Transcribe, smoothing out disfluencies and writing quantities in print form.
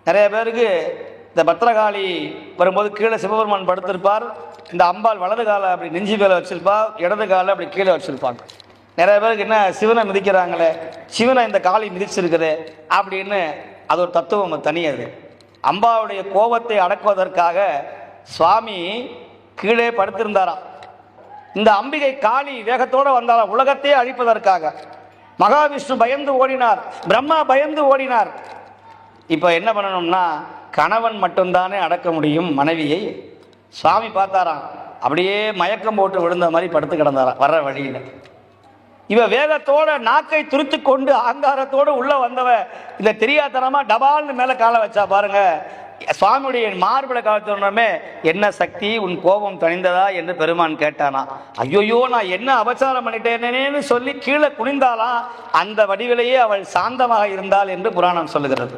நிறைய பேருக்கு இந்த பத்திரகாளி வரும்போது கீழே சிவபெருமான் படுத்திருப்பார், இந்த அம்பாள் வலது காலை அப்படி நெஞ்சு மேலே வச்சிருப்பா, இடது காலை அப்படி கீழே வச்சிருப்பாங்க. நிறைய பேருக்கு என்ன சிவனை மிதிக்கிறாங்களே, சிவனை இந்த காளி மிதிச்சிருக்குது அப்படின்னு அது ஒரு தத்துவம் தனியது. அம்பாவுடைய கோபத்தை அடக்குவதற்காக சுவாமி கீழே படுத்திருந்தாராம். இந்த அம்பிகை காளி வேகத்தோடு வந்தாராம் உலகத்தையே அழிப்பதற்காக. மகாவிஷ்ணு பயந்து ஓடினார், பிரம்மா பயந்து ஓடினார். இப்போ என்ன பண்ணணும்னா கணவன் மட்டும்தானே அடக்க முடியும் மனைவியை. சுவாமி பார்த்தாராம், அப்படியே மயக்கம் போட்டு விழுந்த மாதிரி படுத்து கிடந்தாராம் வர்ற வழியில். இவ வேகத்தோட நாக்கை துருத்து கொண்டு அகங்காரத்தோடு உள்ள வந்தவ இந்த தெரியாதனமா டபால்னு மேல காலை வச்சா பாருங்க. சுவாமியுடைய மார்பிட காலத்தோடமே என்ன சக்தி, உன் கோபம் தணிந்ததா என்று பெருமான் கேட்டானா. ஐயோயோ நான் என்ன அபச்சாரம் பண்ணிட்டேனேன்னு சொல்லி கீழே குனிந்தாலாம். அந்த வடிவிலேயே அவள் சாந்தமாக இருந்தாள் என்று புராணம் சொல்லுகிறது.